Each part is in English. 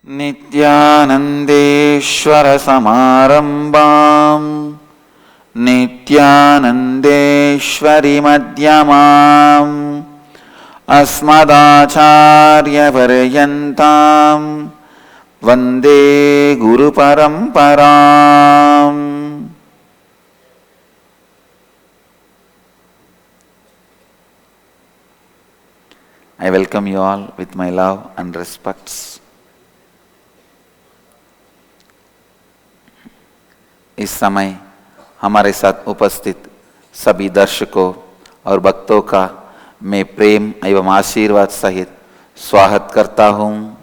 Nithyanandeshwara Samarambam Nithyanandeshwari Madhyamam Asmadacharya Paryantam Vande Guru Paramparam. I welcome you all with my love and respects. इस समय हमारे साथ उपस्थित सभी दर्शकों और भक्तों का मैं प्रेम एवं आशीर्वाद सहित स्वागत करता हूँ।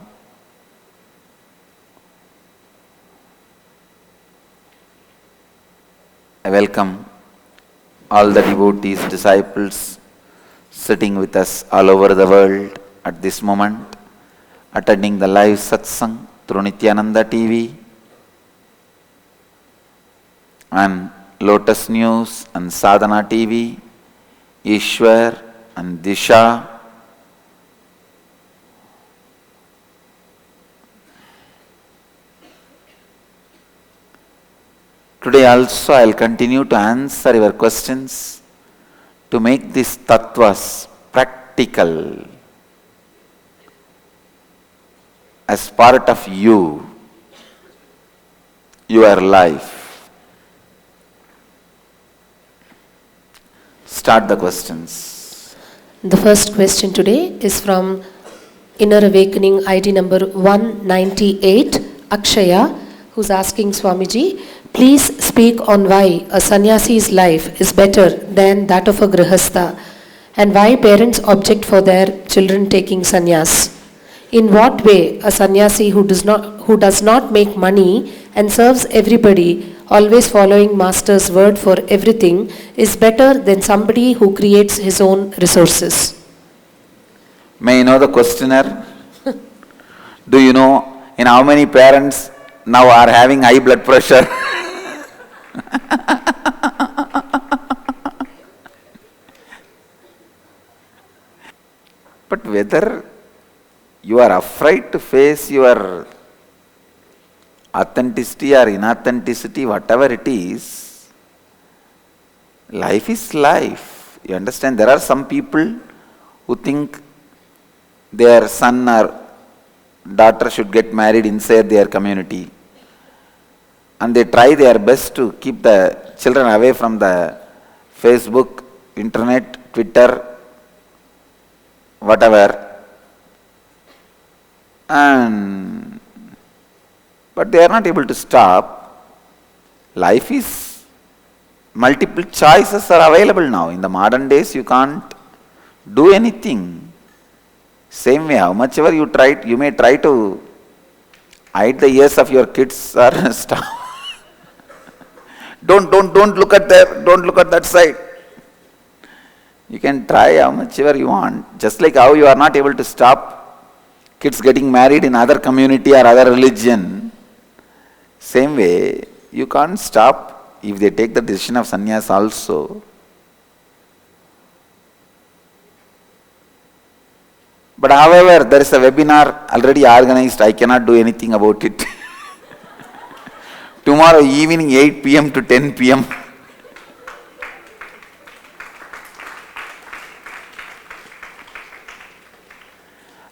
I welcome all the devotees, disciples sitting with us all over the world at this moment, attending the live Satsang through Nithyananda TV and Lotus News and Sadhana TV, Ishwar and Disha. Today also I will continue to answer your questions to make these tattwas practical as part of you, your life. Start the questions. The first question today is from Inner Awakening ID number 198, Akshaya, who's asking Swamiji, please speak on why a sannyasi's life is better than that of a grihastha and why parents object for their children taking sannyas. In what way a sannyasi who does not make money and serves everybody, always following master's word for everything, is better than somebody who creates his own resources? May I know the questioner? Do you know in how many parents now are having high blood pressure? But whether you are afraid to face your authenticity or inauthenticity, whatever it is, life is life. You understand? There are some people who think their son or daughter should get married inside their community, and they try their best to keep the children away from the Facebook, internet, Twitter, whatever. But they are not able to stop. Life is, multiple choices are available now. In the modern days, you can't do anything. Same way, how much ever you try, you may try to hide the ears of your kids or stop. Don't look at there, don't look at that side. You can try how much ever you want. Just like how you are not able to stop kids getting married in other community or other religion, same way, you can't stop if they take the decision of sannyas also. But however, there is a webinar already organized, I cannot do anything about it. Tomorrow evening 8 p.m. to 10 p.m.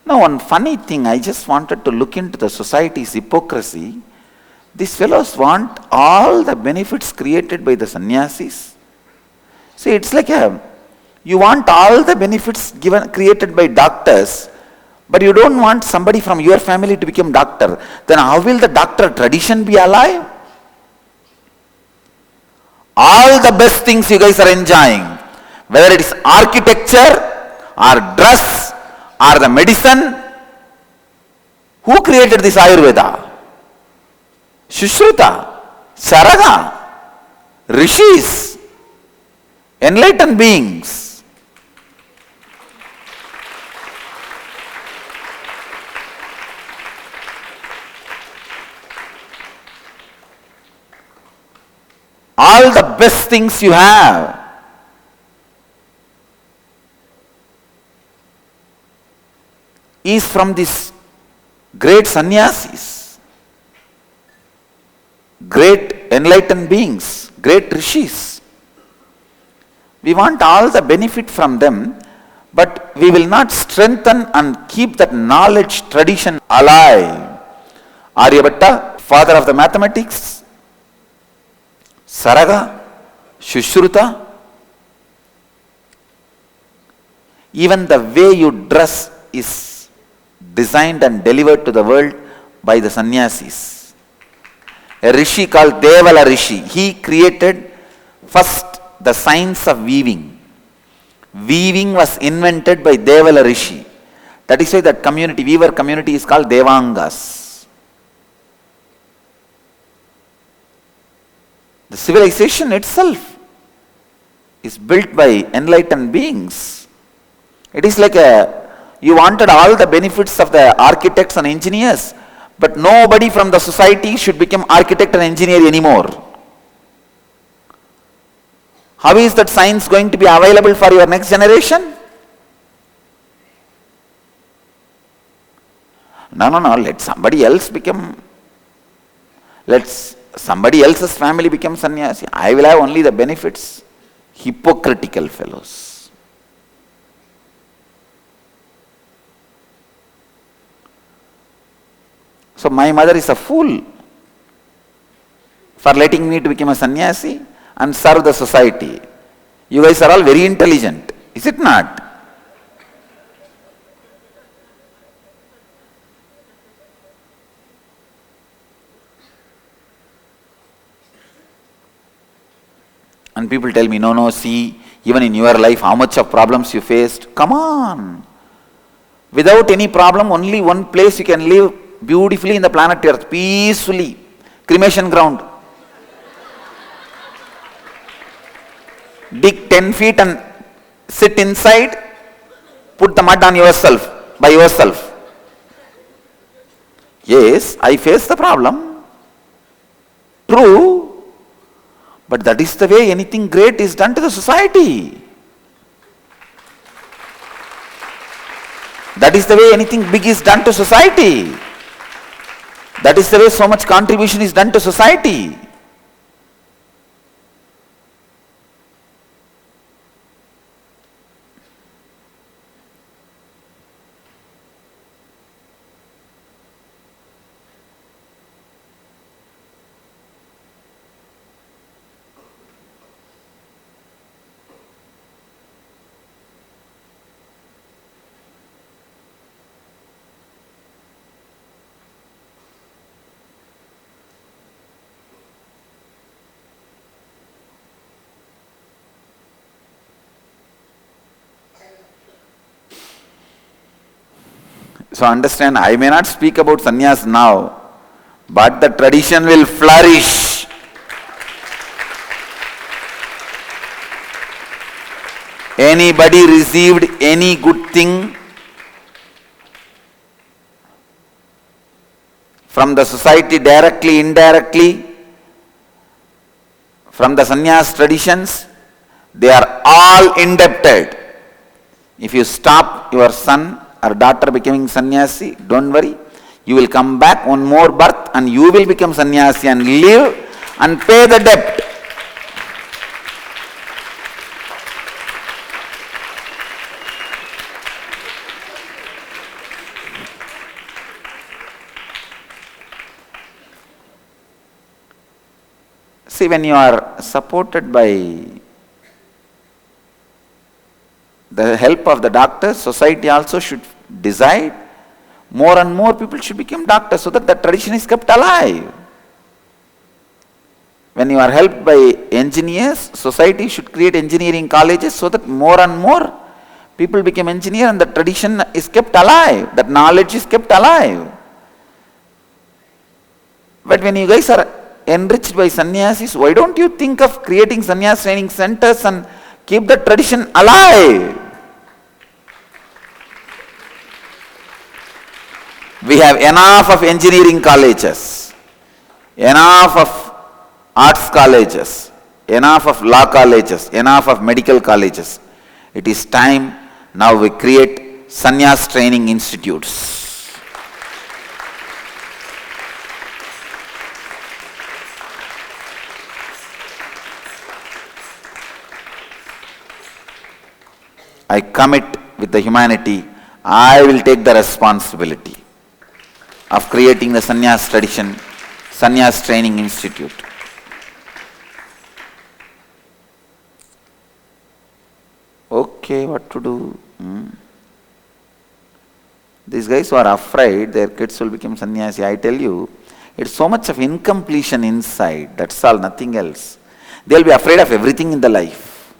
Now one funny thing, I just wanted to look into the society's hypocrisy. These fellows want all the benefits created by the sannyasis. See, it's like you want all the benefits created by doctors, but you don't want somebody from your family to become doctor. Then how will the doctor tradition be alive? All the best things you guys are enjoying, whether it is architecture or dress or the medicine, who created this Ayurveda? Shushruta, Charaga, Rishis, enlightened beings. All the best things you have is from this great sannyasis, great enlightened beings, great rishis. We want all the benefit from them, but we will not strengthen and keep that knowledge tradition alive. Aryabhatta, father of the mathematics, Saraga, Shushruta, even the way you dress is designed and delivered to the world by the sannyasis. A rishi called Devala Rishi, he created first the science of weaving. Weaving was invented by Devala Rishi. That is why that community, weaver community, is called Devangas. The civilization itself is built by enlightened beings. It is like you wanted all the benefits of the architects and engineers, but nobody from the society should become architect and engineer anymore. How is that science going to be available for your next generation? No, let somebody else become, let somebody else's family become sannyasi. I will have only the benefits. Hypocritical fellows. So my mother is a fool for letting me to become a sannyasi and serve the society. You guys are all very intelligent, is it not? And people tell me, no, see, even in your life, how much of problems you faced. Come on. Without any problem, only one place you can live beautifully in the planet Earth, peacefully. Cremation ground. Dig 10 feet and sit inside, put the mud on yourself, by yourself. Yes, I face the problem. True. But that is the way anything great is done to the society. That is the way anything big is done to society. That is the way so much contribution is done to society. So understand, I may not speak about sannyas now, but the tradition will flourish. Anybody received any good thing from the society directly, indirectly, from the sannyas traditions, they are all indebted. If you stop your son or daughter becoming sannyasi, don't worry, you will come back one more birth and you will become sannyasi and live and pay the debt. See, when you are supported by the help of the doctors, society also should decide more and more people should become doctors so that the tradition is kept alive. When you are helped by engineers, society should create engineering colleges so that more and more people become engineers and the tradition is kept alive, that knowledge is kept alive. But when you guys are enriched by sannyasis, why don't you think of creating sannyas training centers and keep the tradition alive? We have enough of engineering colleges, enough of arts colleges, enough of law colleges, enough of medical colleges. It is time now we create sannyas training institutes. I commit with the humanity, I will take the responsibility of creating the Sanyas tradition, Sanyas Training Institute. Okay, what to do? These guys who are afraid their kids will become sannyasi, I tell you, it's so much of incompletion inside, that's all, nothing else. They'll be afraid of everything in the life.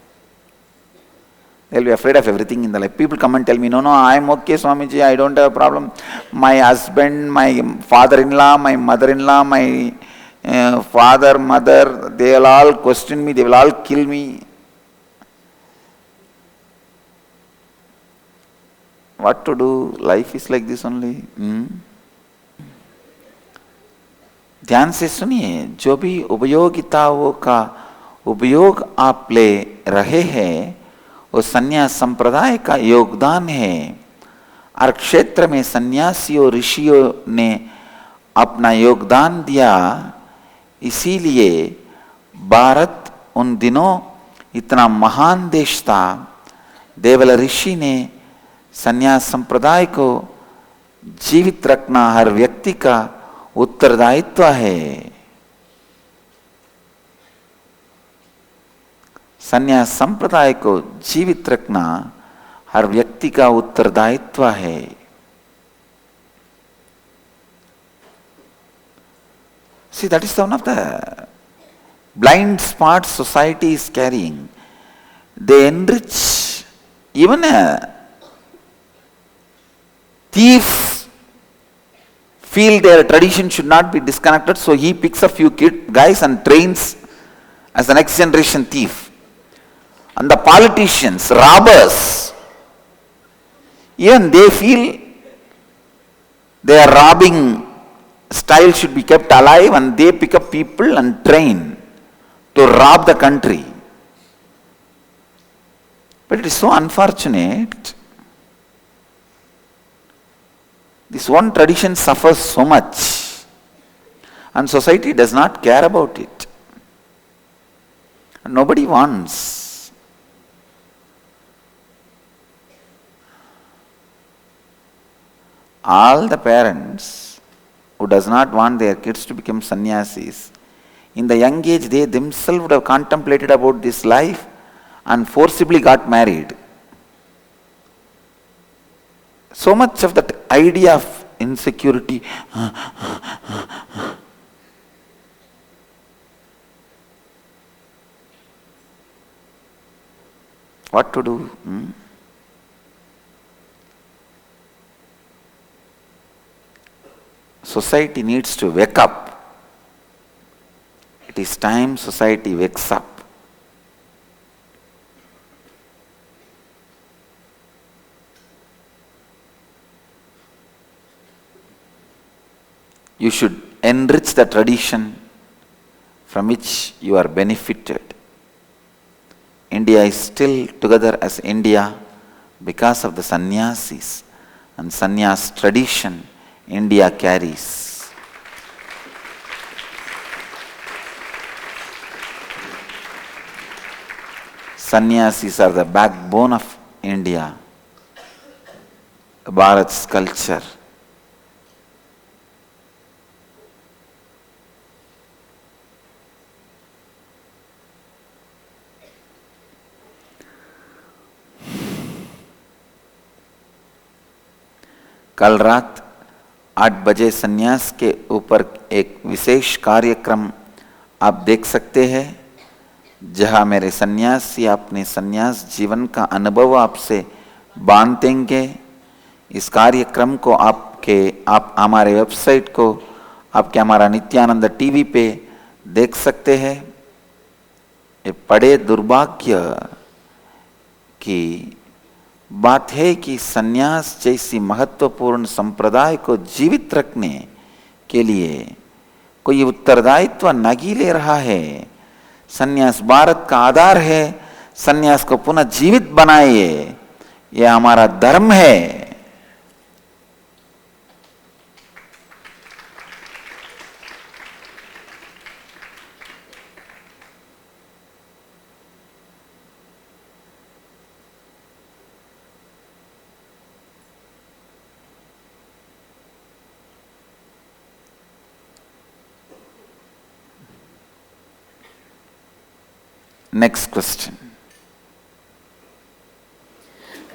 They'll be afraid of everything in the life. People come and tell me, no, I'm okay, Swamiji, I don't have a problem. My husband, my father-in-law, my mother-in-law, my father, mother, they will all question me, they will all kill me. What to do? Life is like this only. ध्यान से सुनिए, जो भी उपयोगिताओं का उपयोग आप ले रहे हैं वो संन्यास संप्रदाय का योगदान है। और क्षेत्र में सन्यासियों ऋषियों ने अपना योगदान दिया, इसीलिए भारत उन दिनों इतना महान देश था। देवल ऋषि ने संन्यास संप्रदाय को जीवित रखना हर व्यक्ति का उत्तरदायित्व है। संन्यास संप्रदाय को जीवित रखना हर व्यक्ति का उत्तरदायित्व है। See, that is one of the blind spots society is carrying. They enrich. Even a thief feel their tradition should not be disconnected, so he picks a few guys and trains as the next generation thief. And the politicians, robbers, even they feel their robbing style should be kept alive, and they pick up people and train to rob the country. But it is so unfortunate. This one tradition suffers so much, and society does not care about it. And nobody wants. All the parents who does not want their kids to become sannyasis, in the young age they themselves would have contemplated about this life and forcibly got married. So much of that idea of insecurity. What to do? Society needs to wake up. It is time society wakes up. You should enrich the tradition from which you are benefited. India is still together as India because of the sannyasis and sannyas tradition India carries. Sannyasis are the backbone of India, Bharat's culture. कल रात 8 बजे सन्यास के ऊपर एक विशेष कार्यक्रम आप देख सकते हैं, जहां मेरे सन्यासी अपने सन्यास जीवन का अनुभव आपसे बांटेंगे। इस कार्यक्रम को आप हमारे वेबसाइट को आपके हमारा नित्यानंद टीवी पे देख सकते हैं। ये बड़े दुर्भाग्य की बात है कि सन्यास जैसी महत्वपूर्ण संप्रदाय को जीवित रखने के लिए कोई उत्तरदायित्व नहीं ले रहा है। सन्यास भारत का आधार है, सन्यास को पुनः जीवित बनाइए, यह हमारा धर्म है। Next question.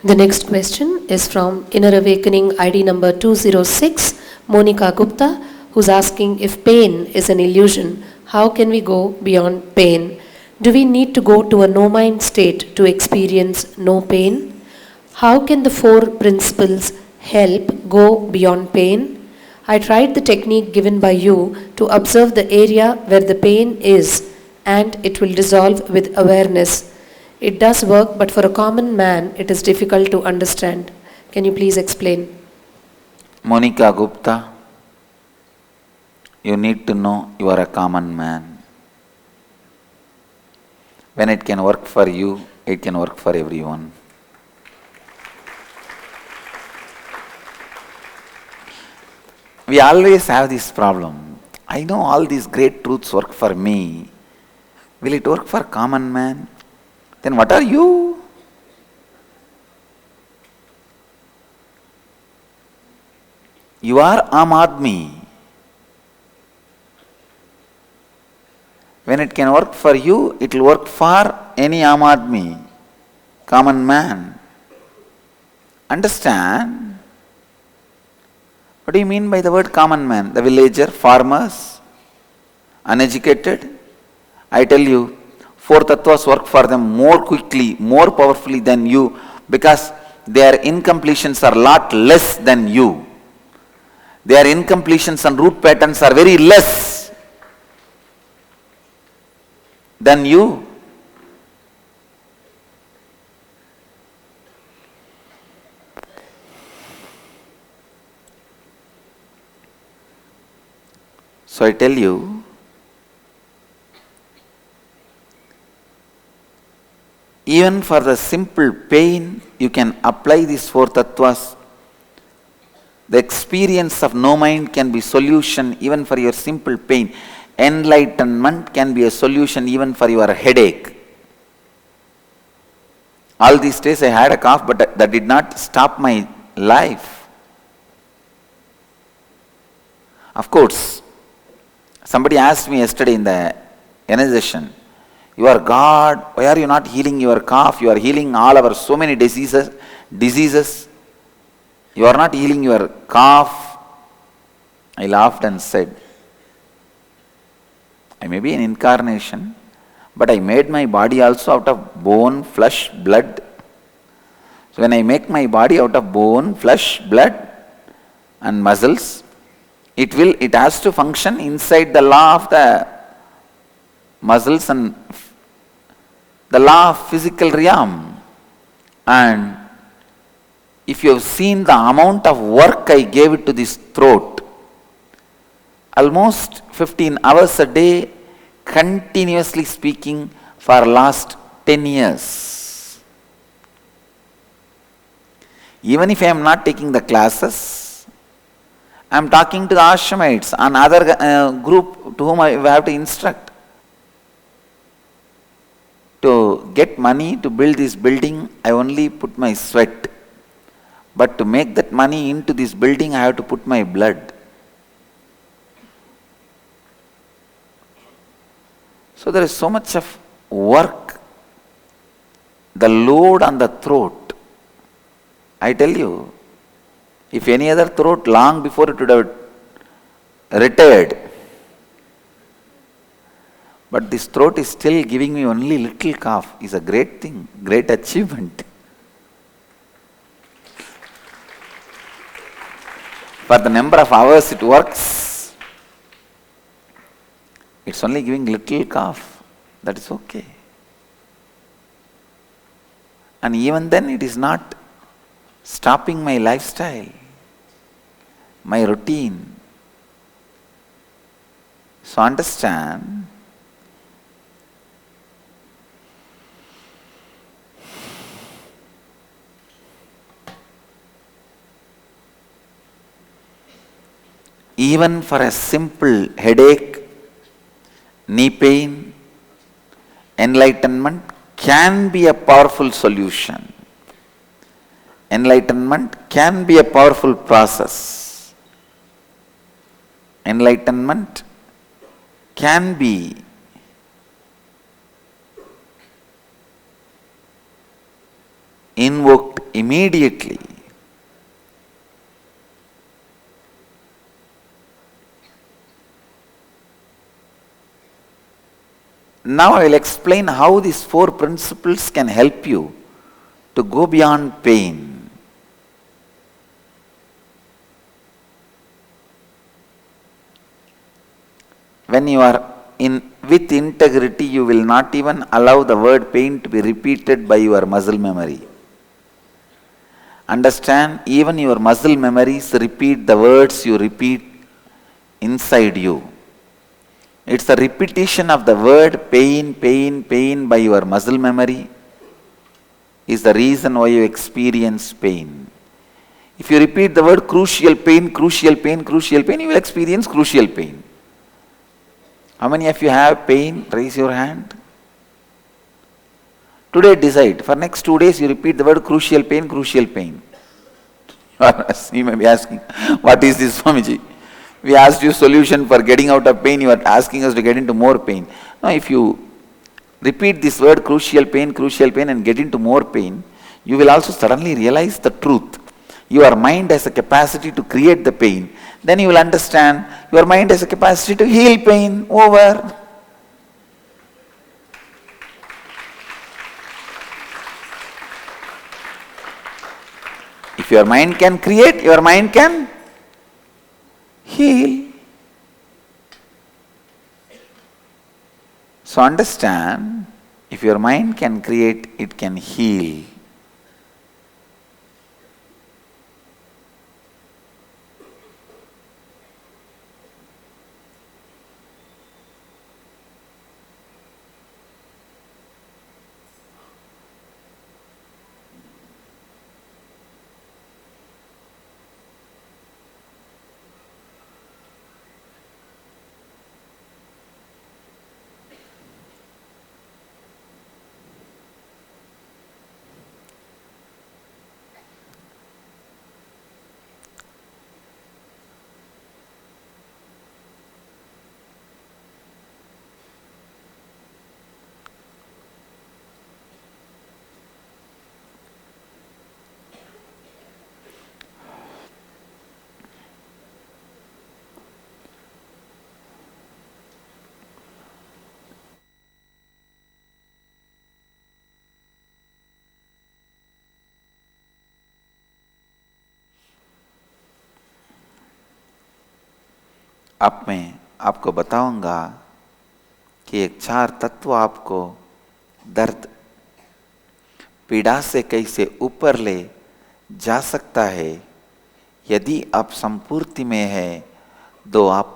The next question is from Inner Awakening ID number 206, Monica Gupta, who's asking, if pain is an illusion, how can we go beyond pain? Do we need to go to a no-mind state to experience no pain? How can the four principles help go beyond pain? I tried the technique given by you to observe the area where the pain is, and it will dissolve with awareness. It does work, but for a common man, it is difficult to understand. Can you please explain? Monica Gupta, you need to know you are a common man. When it can work for you, it can work for everyone. We always have this problem. I know all these great truths work for me. Will it work for common man? Then what are you? You are Aam Aadmi. When it can work for you, it will work for any Aam Aadmi, common man. Understand? What do you mean by the word common man? The villager, farmers, uneducated? I tell you, four tattwas work for them more quickly, more powerfully than you, because their incompletions are lot less than you. Their incompletions and root patterns are very less than you. So I tell you, even for the simple pain, you can apply these four tattwas. The experience of no mind can be solution even for your simple pain. Enlightenment can be a solution even for your headache. All these days I had a cough, but that did not stop my life. Of course, somebody asked me yesterday in the energy session, you are God, why are you not healing your cough? You are healing all our so many diseases. You are not healing your cough. I laughed and said, I may be an incarnation, but I made my body also out of bone, flesh, blood. So when I make my body out of bone, flesh, blood and muscles, it has to function inside the law of the muscles and the law of physical realm. And if you have seen the amount of work I gave it to this throat, almost 15 hours a day, continuously speaking for last 10 years. Even if I am not taking the classes, I am talking to the ashramites, another group to whom I have to instruct. To get money to build this building, I only put my sweat. But to make that money into this building, I have to put my blood. So there is so much of work, the load on the throat. I tell you, if any other throat, long before it would have retired. But this throat is still giving me only little cough. Is a great thing, great achievement. For the number of hours it works, it's only giving little cough. That is okay. And even then it is not stopping my lifestyle, my routine. So understand, even for a simple headache, knee pain, enlightenment can be a powerful solution. Enlightenment can be a powerful process. Enlightenment can be invoked immediately. Now I will explain how these four principles can help you to go beyond pain. When you are with integrity, you will not even allow the word pain to be repeated by your muscle memory. Understand, even your muscle memories repeat the words you repeat inside you. It's the repetition of the word pain, pain, pain by your muscle memory is the reason why you experience pain. If you repeat the word crucial pain, crucial pain, crucial pain, you will experience crucial pain. How many of you have pain? Raise your hand. Today decide, for next 2 days you repeat the word crucial pain, crucial pain. You may be asking, what is this, Swamiji? We asked you solution for getting out of pain, you are asking us to get into more pain. Now if you repeat this word crucial pain and get into more pain, you will also suddenly realize the truth. Your mind has a capacity to create the pain. Then you will understand your mind has a capacity to heal pain. Over. If your mind can create, your mind can heal. So understand, if your mind can create, it can heal. अब मैं आपको बताऊंगा कि एक 4 तत्व आपको दर्द पीड़ा से कैसे ऊपर ले जा सकता है। यदि आप संपूर्ति में है तो आप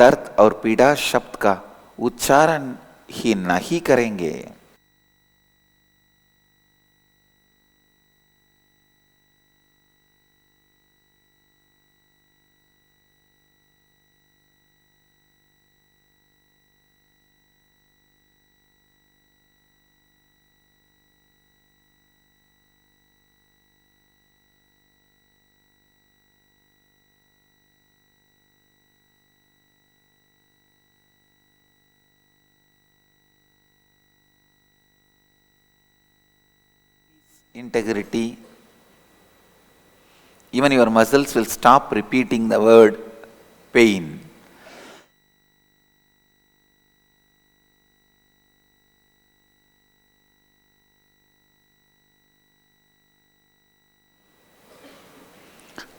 दर्द और पीड़ा शब्द का उच्चारण ही नहीं करेंगे। Integrity, even your muscles will stop repeating the word pain.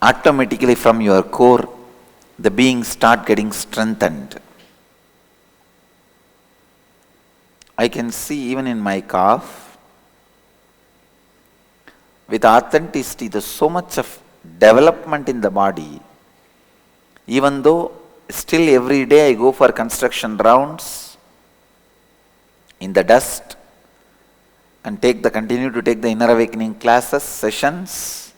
Automatically from your core, the beings start getting strengthened. I can see even in my cough, with authenticity, there's so much of development in the body. Even though still every day I go for construction rounds in the dust and continue to take the inner awakening classes, sessions.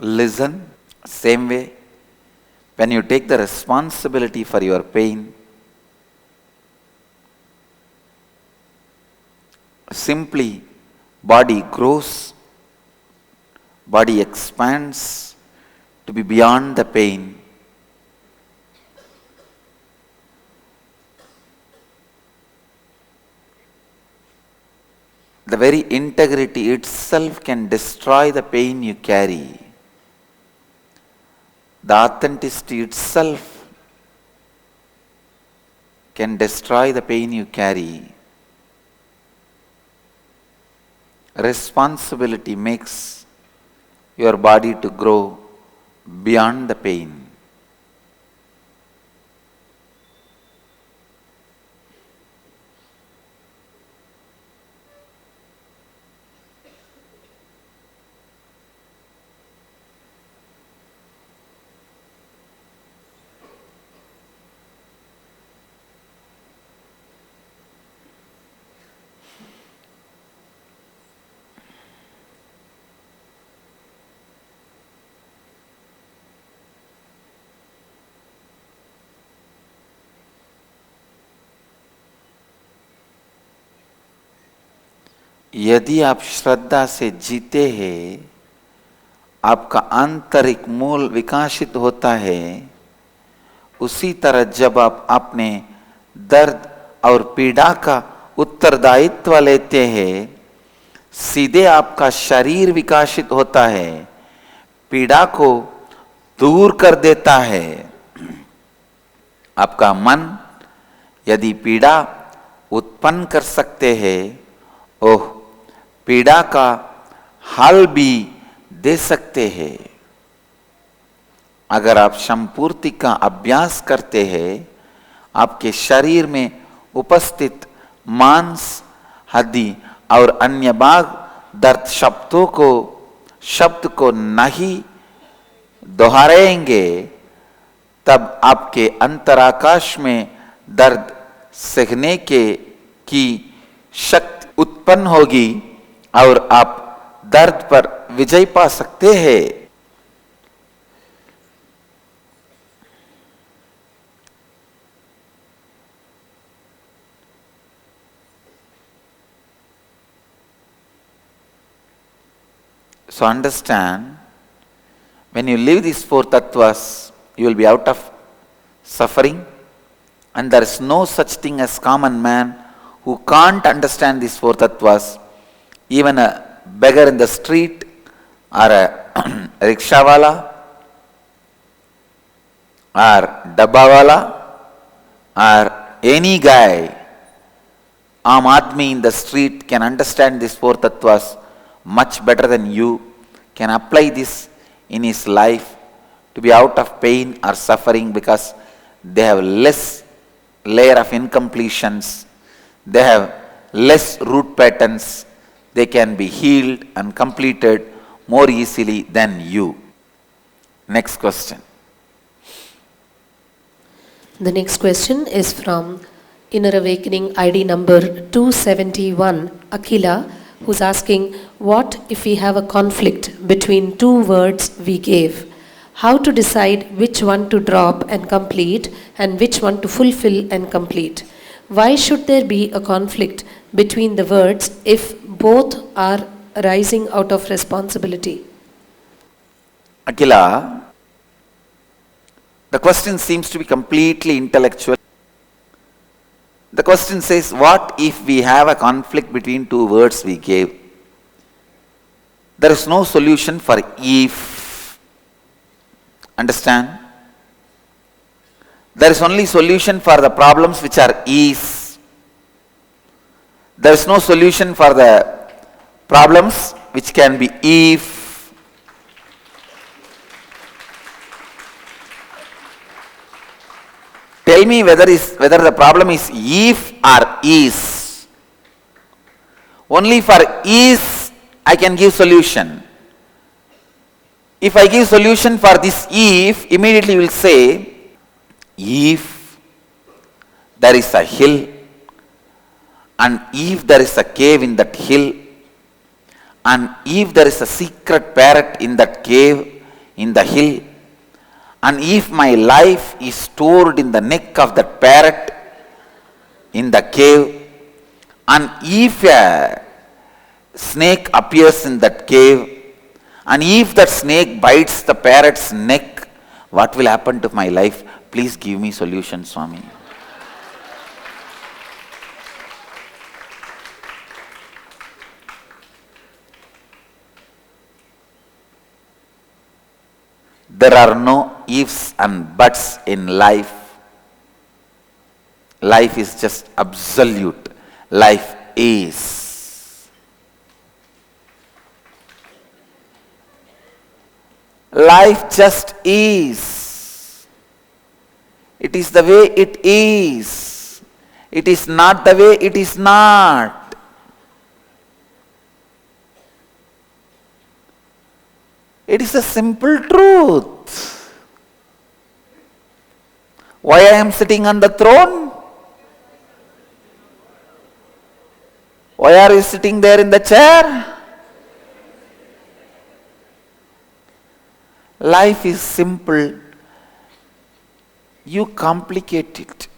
listen. Same way, when you take the responsibility for your pain, simply body grows, body expands to be beyond the pain. The very integrity itself can destroy the pain you carry. The authenticity itself can destroy the pain you carry. Responsibility makes your body to grow beyond the pain. यदि आप श्रद्धा से जीते हैं, आपका आंतरिक मूल विकसित होता है, उसी तरह जब आप अपने दर्द और पीड़ा का उत्तरदायित्व लेते हैं, सीधे आपका शरीर विकसित होता है, पीड़ा को दूर कर देता है। आपका मन यदि पीड़ा उत्पन्न कर सकते हैं, ओह पीड़ा का हल भी दे सकते हैं। अगर आप संपूर्ति का अभ्यास करते हैं, आपके शरीर में उपस्थित मांस, हड्डी और अन्य भाग दर्द शब्द को नहीं दोहराएंगे, तब आपके अंतराकाश में दर्द सहने की शक्ति उत्पन्न होगी और आप दर्द पर विजय पा सकते हैं। So understand, when you live these four tattwas, you will be out of suffering, and there is no such thing as common man who can't understand these four tattwas. Even a beggar in the street or a rickshawala or dabbawala or any guy, Aam Admi in the street can understand these four tattwas much better than you, can apply this in his life to be out of pain or suffering, because they have less layer of incompletions, they have less root patterns, they can be healed and completed more easily than you. Next question. The next question is from Inner Awakening ID number 271, Akila, who's asking, what if we have a conflict between two words we gave? How to decide which one to drop and complete and which one to fulfill and complete? Why should there be a conflict between the words if both are arising out of responsibility? Akila, the question seems to be completely intellectual. The question says, what if we have a conflict between two words we gave? There is no solution for if. Understand? There is only solution for the problems which are is. There is no solution for the problems which can be if. Tell me whether the problem is if or is. Only for is I can give solution. If I give solution for this if, immediately you will say, if there is a hill and if there is a cave in that hill and if there is a secret parrot in that cave, in the hill, and if my life is stored in the neck of that parrot in the cave, and if a snake appears in that cave, and if that snake bites the parrot's neck, what will happen to my life? Please give me solution, Swami. There are no ifs and buts in life. Life is just absolute. Life is. Life just is. It is the way it is. It is not the way it is not. It is a simple truth. Why I am sitting on the throne? Why are you sitting there in the chair? Life is simple. You complicate it.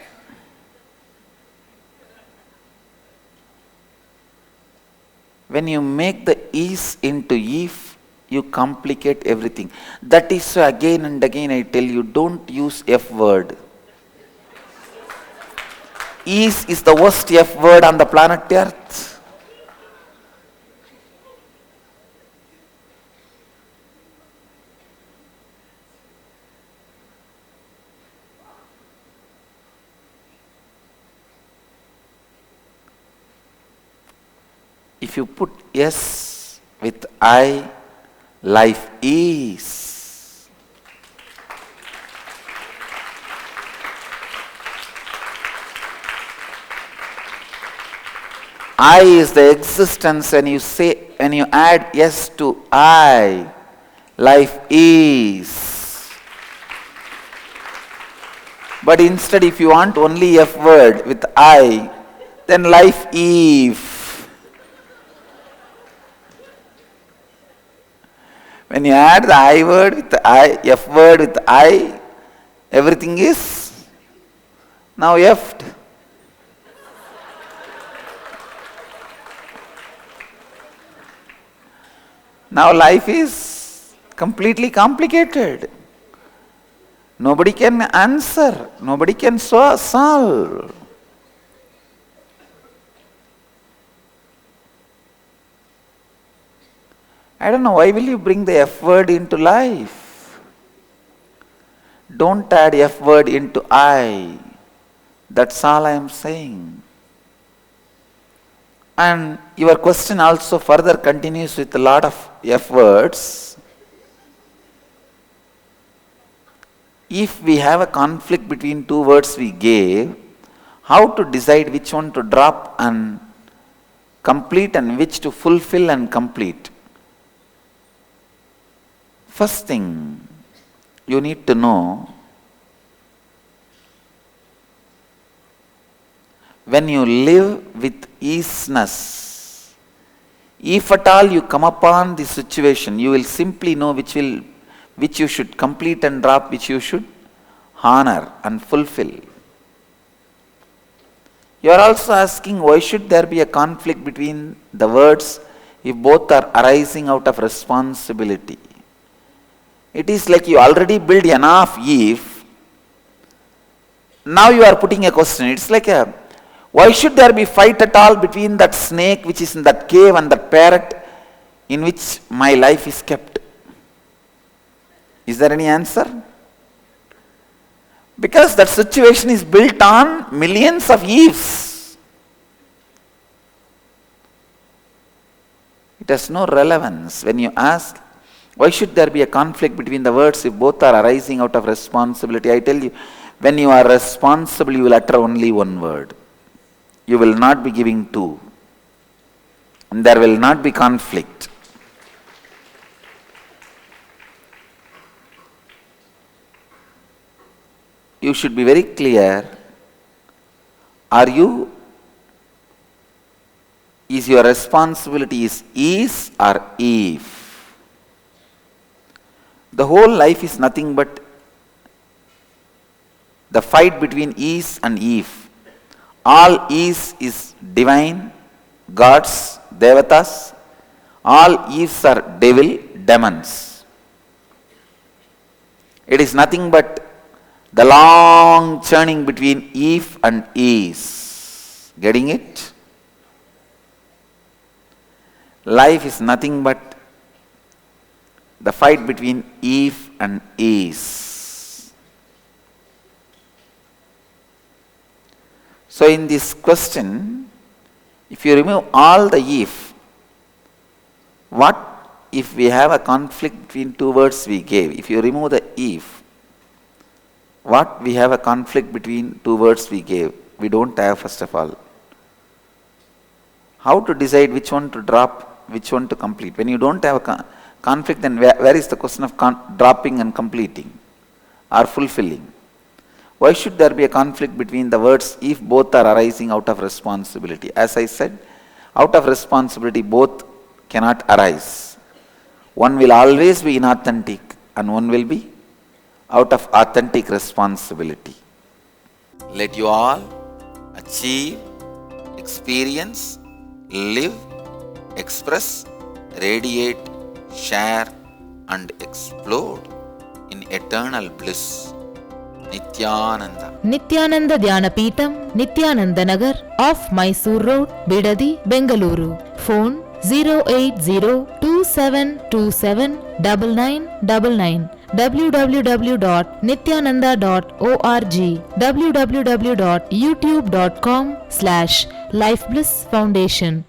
When you make the is into if, you complicate everything. That is why again and again I tell you, don't use F word. Is the worst F word on the planet Earth. If you put yes with I, life is. I is the existence. When you add yes to I, life is. But instead, if you want only F word with I, then life if. When you add the I word with the I, F word with I, everything is now F'd. Now life is completely complicated. Nobody can answer. Nobody can solve. I don't know, why will you bring the F word into life? Don't add F word into I. That's all I am saying. And your question also further continues with a lot of F words. If we have a conflict between two words we gave, how to decide which one to drop and complete and which to fulfill and complete? First thing you need to know, when you live with easiness, if at all you come upon this situation, you will simply know which you should complete and drop, which you should honor and fulfill. You are also asking, why should there be a conflict between the words if both are arising out of responsibility? It is like you already build enough if. Now you are putting a question. It's like why should there be fight at all between that snake which is in that cave and that parrot in which my life is kept? Is there any answer? Because that situation is built on millions of ifs. It has no relevance. When you ask, why should there be a conflict between the words if both are arising out of responsibility? I tell you, when you are responsible, you will utter only one word. You will not be giving two. And there will not be conflict. You should be very clear. Is your responsibility is or if? The whole life is nothing but the fight between is and Eve. All is divine, gods, devatas. All Eves are devil, demons. It is nothing but the long churning between Eve and is. Getting it? Life is nothing but the fight between Eve and is. So in this question, if you remove all the Eve, what if we have a conflict between two words we gave? If you remove the Eve, what we have a conflict between two words we gave? We don't have, first of all. How to decide which one to drop, which one to complete? When you don't have a conflict, then where is the question of dropping and completing or fulfilling? Why should there be a conflict between the words if both are arising out of responsibility? As I said, out of responsibility both cannot arise. One will always be inauthentic and one will be out of authentic responsibility. Let you all achieve, experience, live, express, radiate, share and explode in eternal bliss. Nithyananda. Nithyananda Dhyanapitham, Nithyananda Nagar, off Mysore Road, Bidadi, Bengaluru. Phone 08027279999. www.nithyananda.org. www.youtube.com/Life Bliss Foundation.